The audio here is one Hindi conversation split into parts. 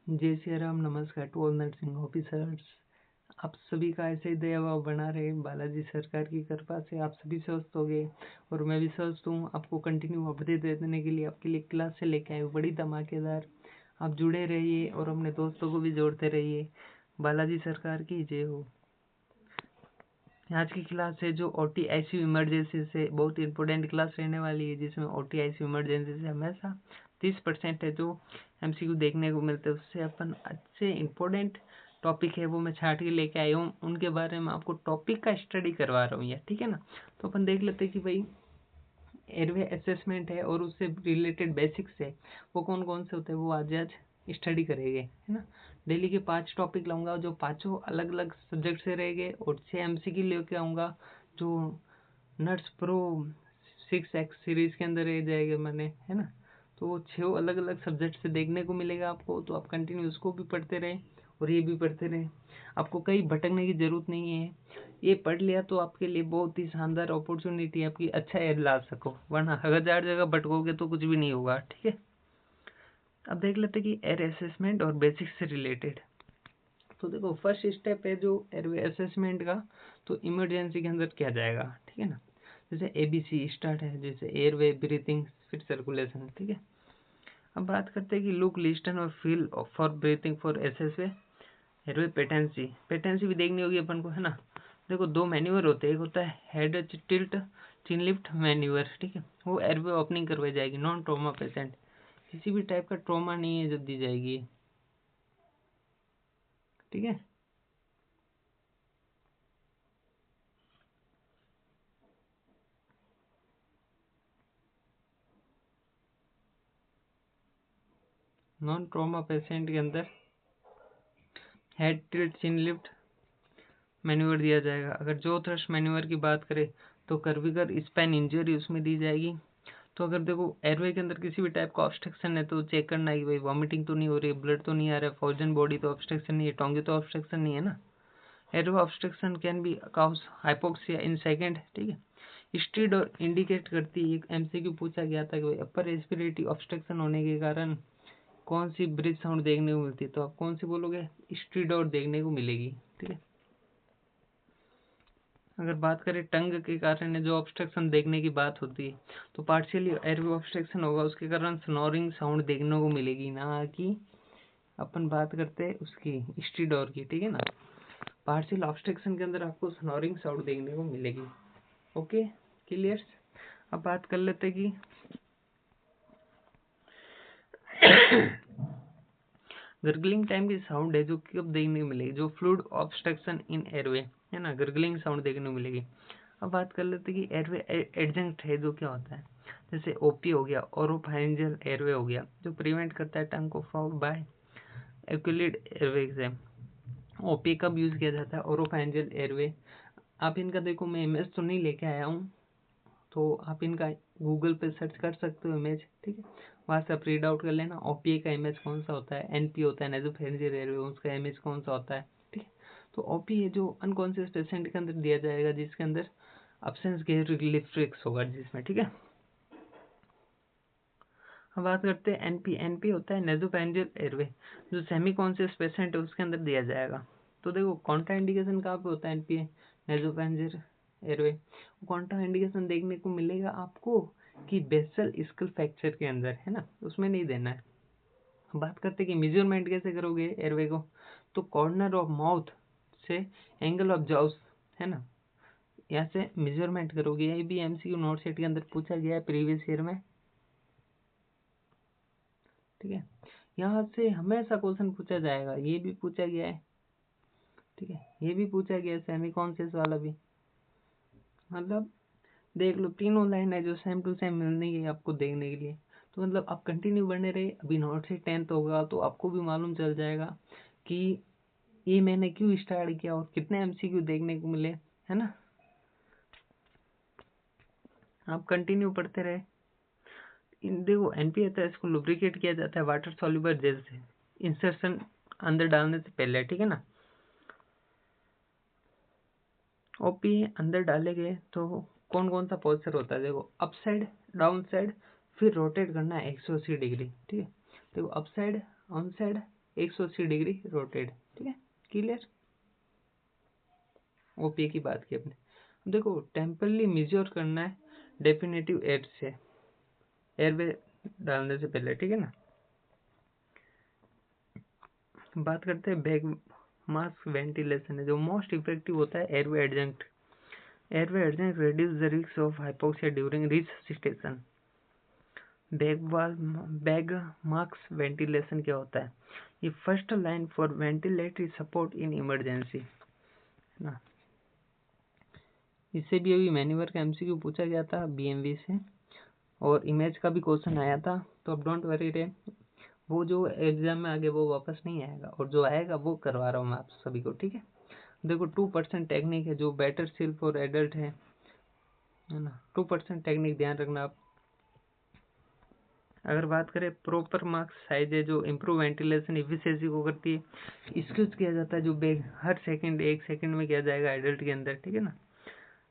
जय श्री राम। नमस्कार टू ऑल नर्सिंग ऑफिसर्स। आप सभी का ऐसे ही दया भाव बना रहे। बालाजी सरकार की कृपा से आप सभी स्वस्थ हो गए और मैं भी स्वस्थ हूँ। आपको कंटिन्यू अपडेट देने के लिए आपके लिए क्लास से लेके आए बड़ी धमाकेदार। आप जुड़े रहिए और अपने दोस्तों को भी जोड़ते रहिए। बालाजी सरकार की जय हो। आज की क्लास है जो OT ICU इमरजेंसी से बहुत इंपॉर्टेंट क्लास रहने वाली है, जिसमें OT ICU इमरजेंसी से हमेशा 30% है जो MCQ देखने को मिलते हैं। उससे अपन अच्छे इंपॉर्टेंट टॉपिक है वो मैं छाट के लेके आया हूँ, उनके बारे में आपको टॉपिक का स्टडी करवा रहा हूँ यार, ठीक है ना। तो अपन देख लेते हैं कि भाई एयरवे असेसमेंट है और उससे रिलेटेड बेसिक्स है वो कौन कौन से होते हैं, वो आज स्टडी करेंगे, है ना। डेली के 5 टॉपिक लाऊंगा जो पांचों अलग अलग सब्जेक्ट से रहेंगे और 6 MCQ लेके आऊँगा जो नर्स प्रो 6X सीरीज के अंदर रह जाएगा मैंने, है ना। तो वो 6 अलग अलग सब्जेक्ट से देखने को मिलेगा आपको, तो आप कंटिन्यू उसको भी पढ़ते रहे और ये भी पढ़ते रहे। आपको कहीं भटकने की जरूरत नहीं है, ये पढ़ लिया तो आपके लिए बहुत ही शानदार अपॉर्चुनिटी है आपकी अच्छा एड ला सको, वरना 1000 जगह भटकोगे तो कुछ भी नहीं होगा, ठीक है। अब देख लेते कि एयर असेसमेंट और बेसिक्स से रिलेटेड। तो देखो फर्स्ट स्टेप है जो एयरवे असेसमेंट का, तो इमरजेंसी के अंदर क्या जाएगा, ठीक है ना। जैसे ABC स्टार्ट है, जैसे एयरवे, ब्रीथिंग, फिर सर्कुलेशन, ठीक है। अब बात करते हैं कि लुक, लिस्टन और फील फॉर ब्रीथिंग फॉर एसएसवे एयरवे। पेटेंसी भी देखनी होगी अपन को, है ना। देखो 2 मैन्यूवर होते हैं, एक होता है हेड टिल्ट चिन लिफ्ट मैन्यूवर, ठीक है। वो एयरवे ओपनिंग करवाई जाएगी नॉन ट्रॉमा पेशेंट, किसी भी टाइप का ट्रॉमा नहीं है जो दी जाएगी, ठीक है। नॉन ट्रॉमा पेशेंट के अंदर हेड टिल्ट चिन लिफ्ट मैन्यूवर दिया जाएगा। अगर जो थ्रस्ट मैन्यूवर की बात करें तो कर्विकर स्पाइन इंजरी उसमें दी जाएगी। तो अगर देखो एयरवे के अंदर किसी भी टाइप का ऑब्स्ट्रक्शन है तो चेक करना है कि भाई वॉमिटिंग तो नहीं हो रही है, ब्लड तो नहीं आ रहा है, फ्रोजन बॉडी तो ऑब्स्ट्रक्शन नहीं है, टोंगे तो ऑब्स्ट्रक्शन नहीं है ना। Airway obstruction can be cause hypoxia in second, ठीक है। स्ट्रीड और इंडिकेट करती है, एक MCQ पूछा गया था कि भाई अपर रेस्पिरेटरी ऑब्स्ट्रक्शन होने के कारण कौन सी ब्रिज साउंड देखने को मिलती है, तो आप कौन सी बोलोगे, स्ट्रीडोर देखने को मिलेगी, ठीक है। अगर बात करें टंग के कारण जो ऑब्स्ट्रक्शन देखने की बात होती है तो पार्शियली एयरवे ऑब्स्ट्रक्शन होगा, उसके कारण स्नोरिंग साउंड देखने को मिलेगी, ना कि अपन बात करते हैं उसकी स्ट्रीडोर की, ठीक है ना। पार्शियल ऑब्स्ट्रक्शन के अंदर आपको स्नोरिंग साउंड देखने को मिलेगी। Okay clear. अब बात कर लेते कि गर्गलिंग टाइम की साउंड है जो कब देखने को मिलेगी, जो फ्लूइड ऑब्स्ट्रक्शन इन एयरवे, है ना, गर्गलिंग साउंड देखने को मिलेगी। अब बात कर लेते कि एयरवे एडजंक्ट है जो क्या होता है, जैसे OP हो गया, ओरोफैरिंजियल एयरवे हो गया, जो प्रिवेंट करता है टंग को फॉग बाय एक्यूलिड एयरवे से। OP कब यूज किया जाता है, ओरोफैरिंजियल एयरवे। आप इनका देखो, मैं इमेज तो नहीं लेके आया हूँ, तो आप इनका गूगल पे सर्च कर सकते हो इमेज, ठीक है। वहाँ से आप रीड आउट कर लेना OPA का इमेज कौन सा होता है, NP होता है नेसोफैरिंजियल एयरवे, उसका इमेज कौन सा होता है, ठीक है। तो OP है जो अनकॉन्शियस पेशेंट के अंदर दिया जाएगा, जिसके अंदर अब्सेंस गेरिफ्रिक्स होगा जिसमें, ठीक है। अब बात करते हैं NP होता है नेसोफैरिंजियल एयरवे, जो सेमी कॉन्शियस पेशेंट है उसके अंदर दिया जाएगा। तो देखो कॉन्ट्रा इंडिकेशन कहाँ पे होता है NP नेसोफैरिंजियल एयरवे, कॉन्ट्रा इंडिकेशन देखने को मिलेगा आपको कि बेसल स्कल फ्रैक्चर के अंदर, है ना, उसमें नहीं देना है। बात करते कि मेजरमेंट कैसे करोगे एयरवे को, तो कॉर्नर ऑफ माउथ से एंगल ऑफ जाउस, है ना, यहाँ से मेजरमेंट करोगे। ये भी MCQ नोट सेट के अंदर पूछा गया है प्रीवियस ईयर में, ठीक है। यहाँ से हमेशा क्वेश्चन पूछा जाएगा, ये भी पूछा गया है, ठीक है, ये भी पूछा गया है, सेमी कॉन्शियस वाला भी। मतलब देख लो तीनों लाइन है जो सेम टू सेम मिलने की आपको देखने के लिए। तो मतलब आप कंटिन्यू बने रहे, अभी नोट से 10th होगा तो आपको भी मालूम चल जाएगा कि ये मैंने क्यों स्टार्ट किया और कितने MCQ देखने को मिले, है ना। आप कंटिन्यू पढ़ते रहे। देखो NP आता है, इसको लुब्रिकेट किया जाता है वाटर सॉल्युबल जेल से इंसर्शन अंदर डालने से पहले, ठीक है ना। OP अंदर डाले गए तो कौन कौन सा पोस्चर होता है, देखो अप साइड, डाउन साइड, फिर रोटेट करना है 180 डिग्री, ठीक है। देखो up side, on side, 180 degree rotate, ठीक है, क्लियर। ओपी की बात की अपने। देखो टेम्परली मेजर करना है डेफिनेटिव एयर से, एयरवे डालने से पहले, ठीक है ना। बात करते हैं बैग मास्क वेंटिलेशन है जो मोस्ट इफेक्टिव होता है airway adjunct. Airway adjunct reduce the risk of hypoxia during resuscitation. Bag mask ventilation क्या होता है, ये first line for ventilatory support in emergency ना। इससे भी अभी मैन्यूवर का एमसीक्यू पूछा गया था बीएमवी से, और इमेज का भी क्वेश्चन आया था, तो अब डोंट वरी रे, वो जो एग्जाम में आगे वो वापस नहीं आएगा, और जो आएगा वो करवा रहा हूँ मैं आप सभी को, ठीक है। देखो 2% टेक्निक है जो बेटर स्टिल फॉर एडल्ट है ना, 2% टेक्निक ध्यान रखना आप। अगर बात करें प्रॉपर मार्क्स साइज है जो इम्प्रूव वेंटिलेशन इफिशिएंसी को करती है, इसको किया जाता है जो बैग हर सेकंड 1 सेकंड में किया जाएगा एडल्ट के अंदर, ठीक है ना।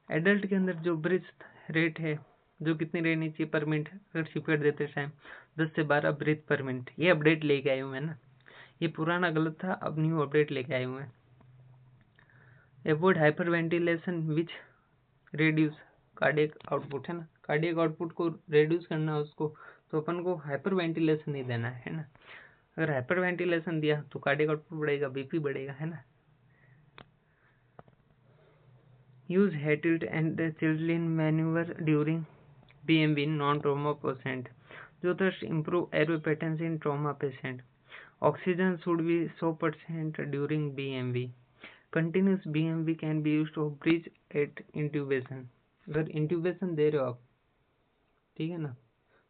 एडल्ट के अंदर जो ब्रीथ रेट है जो कितनी रहनी चाहिए पर मिनट, अगर शिफ्ट देते टाइम 10 से 12 ब्रीथ पर मिनट, ये अपडेट लेके आए हूँ मैं ना, ये पुराना गलत था, अब न्यू अपडेट लेके आए हुए हैं। Avoid hyper ventilation which reduce cardiac output, है ना, कार्डियक आउटपुट को रिड्यूस करना है उसको, तो अपन को हाइपर वेंटिलेशन नहीं देना है ना। अगर हाइपर वेंटिलेशन दिया तो कार्डियक आउटपुट बढ़ेगा, बीपी बढ़ेगा, है ना। यूज हेड टिल्ट एंड चिल्टलिन manoeuvre during BMV in non-trauma patient. जो thus improve airway patterns in trauma patient. Oxygen should be 100% during BMV. Continuous BMV can be used to bridge at intubation. अगर intubation दे रहे हो आप, ठीक है ना,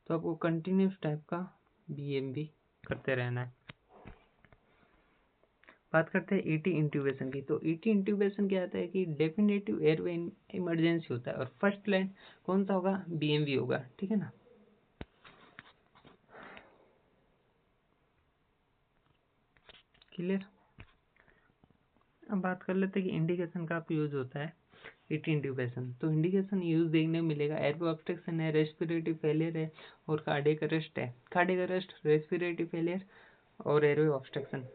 तो आपको कंटिन्यूस टाइप का BMV करते रहना है। बात करते हैं ET इंट्यूबेशन की, तो ET इंट्यूबेशन क्या आता है कि डेफिनेटिव एयरवे इमरजेंसी होता है, और फर्स्ट लाइन कौन सा होगा, BMV होगा, ठीक है ना। क्लियर। अब बात कर लेते हैं कि इंडिकेशन का यूज होता है ET इंट्यूबेशन। तो इंडिकेशन यूज देखने को मिलेगा, एयरवे ऑब्स्ट्रक्शन है, रेस्पिरेटरी फेलियर है, और कार्डियक अरेस्ट है। कार्डियक अरेस्ट, रेस्पिरेटरी फेलियर और एयरवे ऑब्स्ट्रक्शन।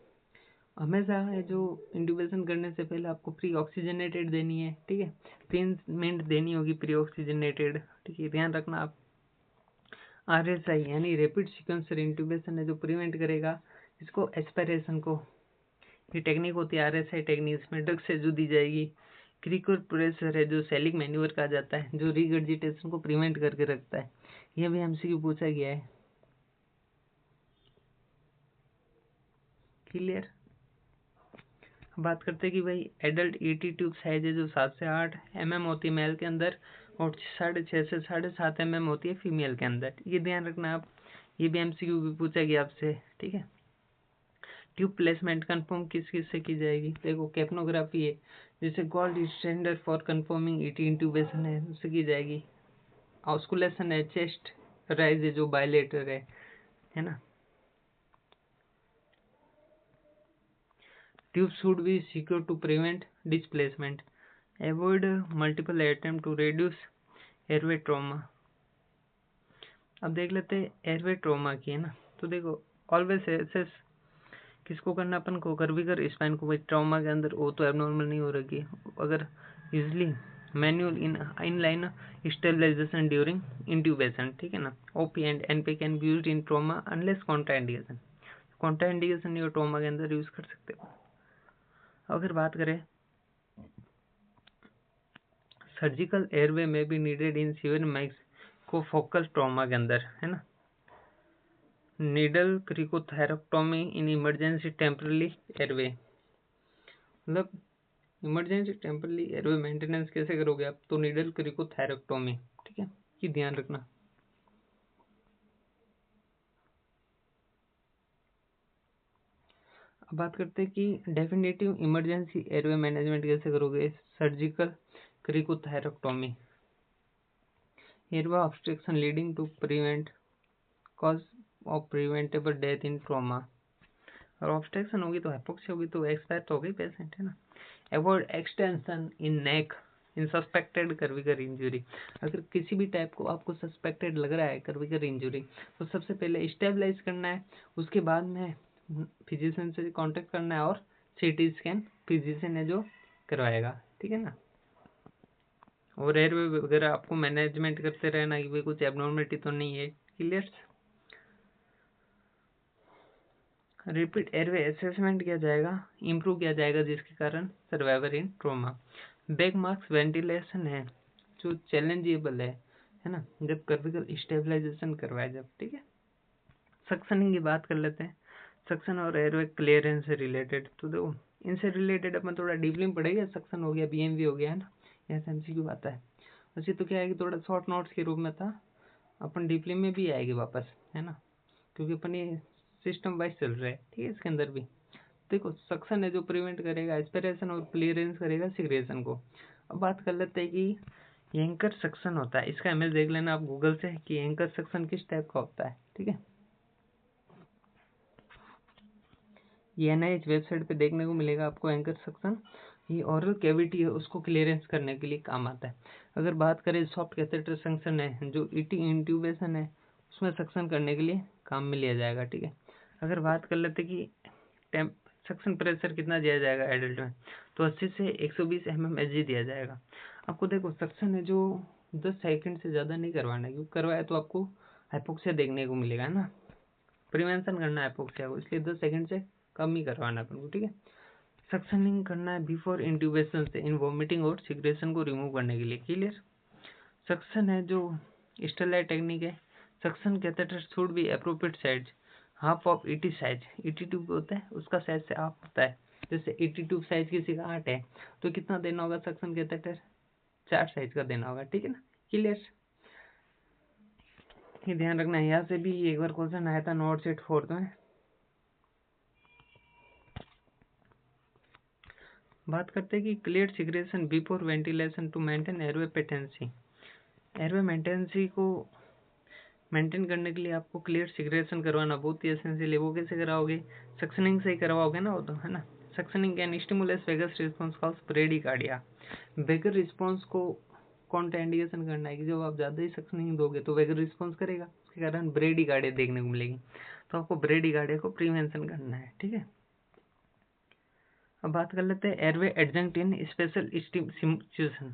हमेशा है जो इंट्यूबेशन करने से पहले आपको प्री ऑक्सीजनेटेड देनी है, ठीक है, 3 मिनट देनी होगी प्री ऑक्सीजनेटेड, ठीक है, ध्यान रखना आप। RSI यानी रैपिड सीक्वेंसर इंट्यूबेशन है जो प्रिवेंट करेगा इसको एस्पिरेशन को, ये टेक्निक होती है RSI टेक्निक, इसमें ड्रग से जो दी जाएगी। क्रिकर प्रेशर है जो सेलिक मैन्यूवर कहा जाता है जो रिगर्जिटेशन को प्रिवेंट करके रखता है, यह भी MCQ पूछा गया है। क्लियर। बात करते हैं कि भाई एडल्ट ET ट्यूब साइज है जो 7 से 8 mm होती है मेल के अंदर, और 6.5 से 7.5 mm होती है फीमेल के अंदर, ये ध्यान रखना आप, ये भी MCQ भी पूछा गया आपसे, ठीक है। ट्यूब प्लेसमेंट कंफर्म किस किस से की जाएगी, देखो कैप्नोग्राफी है जैसे gold standard for confirming ET intubation है उससे की जाएगी। ऑस्कुलेशन है, चेस्ट राइज है जो बायलेटर है ना। Tube should be secure to prevent displacement, avoid multiple attempt to reduce airway trauma. अब देख लेते हैं एयरवे ट्रॉमा की, है ना। तो देखो ऑलवेज एसेस किसको करना, अपन को कर्विकर स्पाइन को, भाई ट्रॉमा के अंदर वो तो एबनॉर्मल नहीं हो रही, अगर usually manual in line stabilisation during intubation, ठीक है ना। OP and NP can be used in trauma unless contraindication, contraindication नहीं हो ट्रॉमा के अंदर यूज कर सकते हो। अगर बात करें सर्जिकल एयरवे में भी needed in severe maxillofacial trauma के अंदर, है ना। Needle cricothyrotomy in emergency temporary airway, मतलब इमरजेंसी टेम्पररी एयरवे मेंटेनेंस कैसे करोगे आप, तो नीडल क्रिकोथेरेक्टोमी, ठीक है, ये ध्यान रखना। अब बात करते हैं कि डेफिनेटिव इमरजेंसी एयरवे मैनेजमेंट कैसे करोगे, surgical cricothyrotomy, airway obstruction leading to prevent cause of preventable death in trauma, और ऑब्स्ट्रक्शन होगी तो हाइपोक्सिया होगी तो एक्सपायर तो हो गई पेशेंट, है ना। Avoid extension in neck in suspected cervical injury, अगर किसी भी टाइप को आपको सस्पेक्टेड लग रहा है कर्विकर इंजरी, तो सबसे पहले स्टेबलाइज करना है, उसके बाद में फिजिशियन से कांटेक्ट करना है और सीटी स्कैन फिजिशियन है जो करवाएगा, ठीक है ना। और एयरवे वगैरह आपको मैनेजमेंट करते रहना कि भाई कुछ एबनॉर्मलिटी तो नहीं है, क्लियर। रिपीट एयरवे असेसमेंट किया जाएगा, इम्प्रूव किया जाएगा, जिसके कारण सर्वाइवर इन ट्रोमा। बैक मार्क्स वेंटिलेशन है जो चैलेंजेबल है ना, जब कर्विकल स्टेबलाइजेशन करवाया जब, ठीक है। सक्शनिंग की बात कर लेते हैं। सक्शन और एयरवे क्लियरेंस से रिलेटेड, तो देखो इनसे रिलेटेड अपन थोड़ा डीपली में पढ़ेंगे। सक्शन हो गया, बीएमवी हो गया, है ना, ऐसे एमसीक्यू आता है। वैसे तो क्या है कि थोड़ा शॉर्ट नोट्स के रूप में था, अपन डीपली में भी आएगी वापस, है ना, क्योंकि अपन ये सिस्टम वाइज चल रहा है, ठीक है। इसके अंदर भी देखो सक्शन है जो प्रिवेंट करेगा एस्पिरेशन और क्लियरेंस करेगा सिग्रेशन को। अब बात कर लेते हैं कि एंकर सक्शन होता है, इसका इमेज देख लेना आप गूगल से कि एंकर सक्शन किस टाइप का होता है, ठीक है। ये एनआईएच वेबसाइट पे देखने को मिलेगा आपको एंकर सक्शन। ये ओरल कैविटी है उसको क्लियरेंस करने के लिए काम आता है। अगर बात करें सॉफ्ट कैथेटर सक्शन है जो ईटी इंट्यूबेशन है उसमें सक्शन करने के लिए काम में लिया जाएगा, ठीक है। अगर बात कर लेते कि सक्शन प्रेशर कितना दिया जाएगा एडल्ट में, तो 80 से 120 mmHg दिया जाएगा। आपको देखो सक्शन है जो 10 सेकंड से ज़्यादा नहीं करवाना है, क्योंकि करवाया तो आपको हाइपोक्सिया देखने को मिलेगा ना, प्रिवेंशन करना है हाइपोक्सिया को, इसलिए 10 सेकंड से कम ही करवाना है अपन को, ठीक है। सक्शनिंग करना है बिफोर इंट्यूबेशन से इन वॉमिटिंग और सिग्रेशन को रिमूव करने के लिए, क्लियर। सक्शन है जो स्टेरलाइट टेक्निक है। Suction catheter should be appropriate size, half of ET size, ET tube होता है उसका साइज से हाफ होता है। जैसे ईटी ट्यूब साइज किसी का 8 है तो कितना देना होगा सक्शन कैथेटर, 4 साइज का देना होगा, ठीक है ना, क्लियर। ये ध्यान रखना है। यहाँ से भी एक बार क्वेश्चन आया था नोट सेट 4 में। बात करते हैं कि clear secretion before ventilation to maintain airway patency. Airway maintenance को मेंटेन करने के लिए आपको क्लियर सिग्रेशन करवाना बहुत ही एसेंशियल है। वो कैसे कराओगे, सक्शनिंग से ही करवाओगे ना, वो तो है ना। Suctioning can stimulate vagus response causes bradycardia. Vagal response को कॉन्ट्राइंडिकेशन करना है कि जब आप ज़्यादा ही सक्शनिंग दोगे तो वेगर रिस्पांस करेगा, उसके कारण ब्रेडिकार्डिया देखने को मिलेगी। तो आपको ब्रेडिकार्डिया को प्रिवेंशन करना है, ठीक है। अब बात कर लेते हैं एयरवे एडजंक्ट इन स्पेशल सिचुएशन।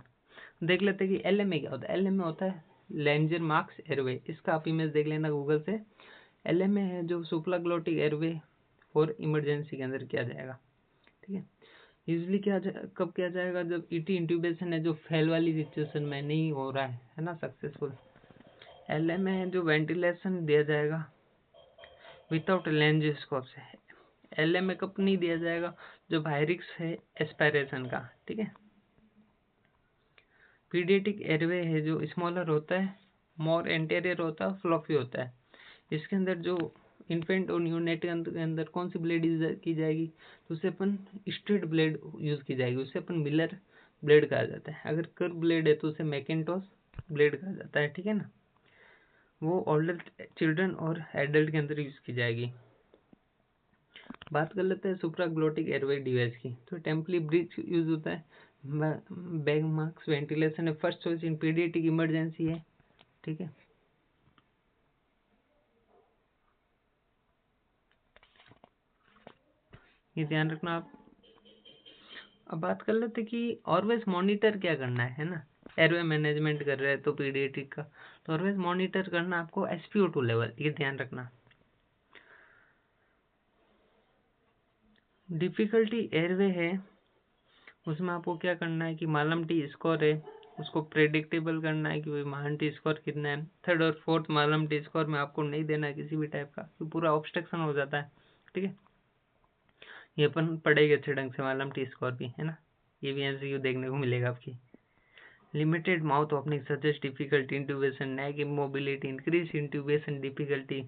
देख लेते हैं कि एलएमए क्या होता है। एलएमए होता है लैंजर मार्क्स एयरवे, इसका आप इमेज देख लेना गूगल से। एलएमए है जो सुप्राग्लोटिक एयरवे फॉर इमरजेंसी के अंदर किया जाएगा, ठीक है। यूजली कब किया जाएगा, जब ईटी इंट्यूबेशन है जो फेल वाली सिचुएशन में नहीं हो रहा है ना सक्सेसफुल। एलएमए है जो वेंटिलेशन दिया जाएगा विदाउट लैंजिस्कोप से। एलएमए कब नहीं दिया जाएगा, जब हाई रिस्क है एस्पायरेशन का, ठीक है। पीडियाट्रिक एयरवे है जो स्मॉलर होता है, मोर एंटेरियर होता है, फ्लॉफी होता है। इसके अंदर जो इन्फेंट और न्यूनेट के अंदर कौन सी ब्लेड यूज की जाएगी, तो उसे अपन स्ट्रेट ब्लेड यूज की जाएगी, उसे अपन मिलर ब्लेड कहा जाता है। अगर कर्व ब्लेड है तो उसे मैकिन्टॉश ब्लेड कहा जाता है, ठीक है ना। वो ओल्डर चिल्ड्रन और एडल्ट के अंदर यूज की जाएगी। बात कर लेते हैं सुप्राग्लोटिक एयरवे डिवाइस की, तो टेम्पली ब्रिज यूज होता है। बैग मार्क्स वेंटिलेशन है, first choice in paediatric emergency है, ठीक है। ये ध्यान रखना आप। अब बात कर लेते कि ऑलवेज मॉनिटर क्या करना है ना। एयरवे मैनेजमेंट कर रहे हैं तो पीडियाट्रिक का, तो ऑलवेज मॉनिटर करना आपको SpO2 लेवल, ये ध्यान रखना। डिफिकल्टी एयरवे है उसमें आपको क्या करना है कि मालम टी स्कोर है उसको प्रेडिक्टेबल करना है कि भाई मालम टी स्कोर कितना है। थर्ड और फोर्थ मालम टी स्कोर में आपको नहीं देना है किसी भी टाइप का, तो पूरा ऑब्स्ट्रक्शन हो जाता है, ठीक है। ये अपन पढ़ेंगे अच्छे ढंग से मालम टी स्कोर भी, है ना, ये भी MCQ देखने को मिलेगा आपकी। Limited mouth opening suggest difficulty intubation, neck immobility, increase intubation difficulty,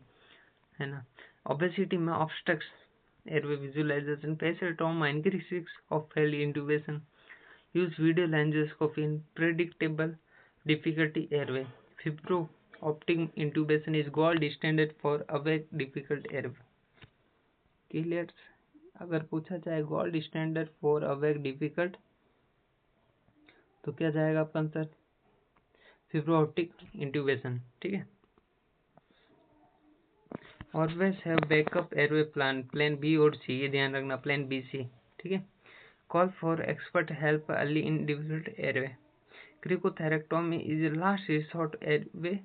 है ना। ओबेसिटी में obstruction airway visualisation, facial trauma, increase risk of fail intubation, use video laryngoscopy in predictable difficulty airway. Fibro optic intubation is gold standard for awake difficult airway. Clear? अगर पूछा जाए gold standard for awake difficult तो क्या जाएगा आपका आंसर, फिब्रो ऑप्टिक इंट्यूबेशन, ठीक है। Always have backup airway plan B और सी, ये ध्यान रखना, प्लान बी सी, ठीक है। Call for expert help early in difficult airway. Cricothyrotomy is last resort airway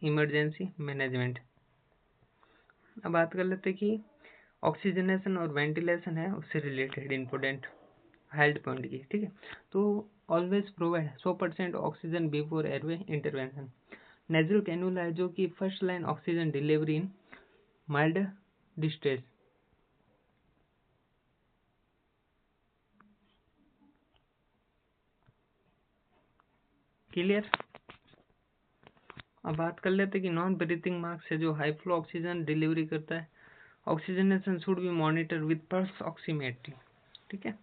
emergency management. अब बात कर लेते कि ऑक्सीजनेशन और वेंटिलेशन है उससे रिलेटेड इंपोर्टेंट हेल्थ पॉइंट की, ठीक है। तो always provide 100% oxygen before airway intervention. Nasal cannula है जो कि फर्स्ट लाइन ऑक्सीजन डिलीवरी इन माइल्ड डिस्ट्रेस। क्लियर। अब बात कर लेते कि नॉन ब्रीथिंग मास्क से जो हाई फ्लो ऑक्सीजन डिलीवरी करता है, oxygenation should be monitor with pulse oximetry, ठीक है।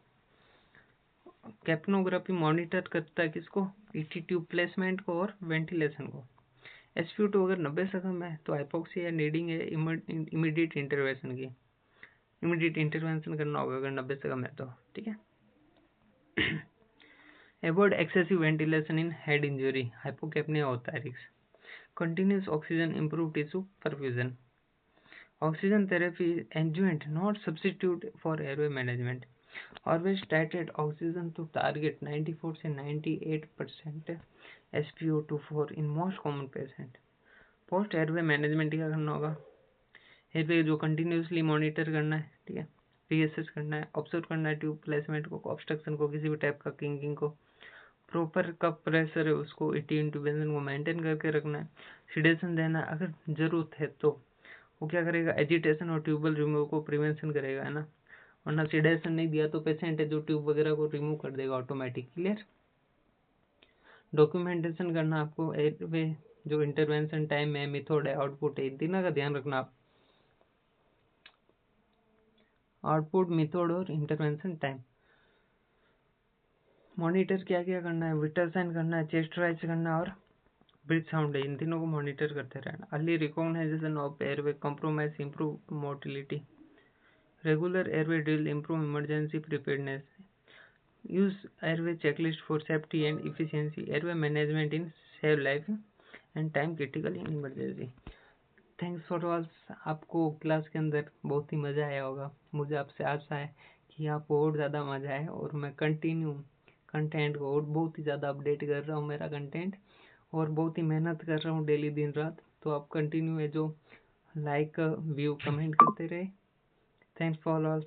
कैप्नोग्राफी मॉनिटर करता है किसको, ईटी ट्यूब प्लेसमेंट को और वेंटिलेशन को। SpO2 अगर 90 से कम है तो हाइपोक्सिया या नीडिंग है इमीडिएट इंटरवेंशन की, इमीडिएट इंटरवेंशन करना होगा अगर 90 से कम है तो, ठीक है। Avoid excessive ventilation in head injury, hypocapnia होता है risk. Continuous oxygen improve tissue perfusion. Oxygen therapy is adjuvant not substitute for airway management. Always titrate oxygen to target 94 से 98% SpO2 for in most common patient. Post airway management क्या करना होगा, एयरवे जो कंटिन्यूसली मॉनिटर करना है, ठीक है, रीअसेस करना है, ऑब्जर्व करना है ट्यूब प्लेसमेंट को, ऑब्स्ट्रक्शन को, किसी भी टाइप का किंकिंग को, प्रॉपर कप प्रेशर है उसको 80 इंटूबेशन को मेंटेन करके रखना है, सिडेशन देना है, अगर जरूरत है तो वो क्या करेगा, एजिटेशन और ट्यूबल रिमूव को प्रिवेंशन करेगा, है ना, वरना सिडेशन नहीं दिया तो पेशेंट है जो ट्यूब वगैरह को रिमूव कर देगा ऑटोमेटिक। क्लियर। डॉक्यूमेंटेशन करना आपको एयरवे जो इंटरवेंशन टाइम है, मेथड है, आउटपुट है, इन तीनों का ध्यान रखना आप, आउटपुट, मेथड और इंटरवेंशन टाइम। मॉनिटर क्या क्या करना है, विटल साइन करना है, चेस्ट राइज करना है और ब्रीथ साउंड है, इन तीनों को मॉनिटर करते रहना। Early recognization of airway compromise improve motility. Regular airway drill improve emergency preparedness. Use airway checklist for safety and efficiency. Airway management in save life and time critical in emergency. Thanks for all. आपको क्लास के अंदर बहुत ही मज़ा आया होगा, मुझे आपसे आशा है कि आपको और ज़्यादा मज़ा आए, और मैं कंटिन्यू कंटेंट को और बहुत ही ज़्यादा अपडेट कर रहा हूँ मेरा कंटेंट, और बहुत ही मेहनत कर रहा हूँ डेली दिन रात। तो आप कंटिन्यू है जो लाइक व्यू कमेंट करते रहे। Thanks for all.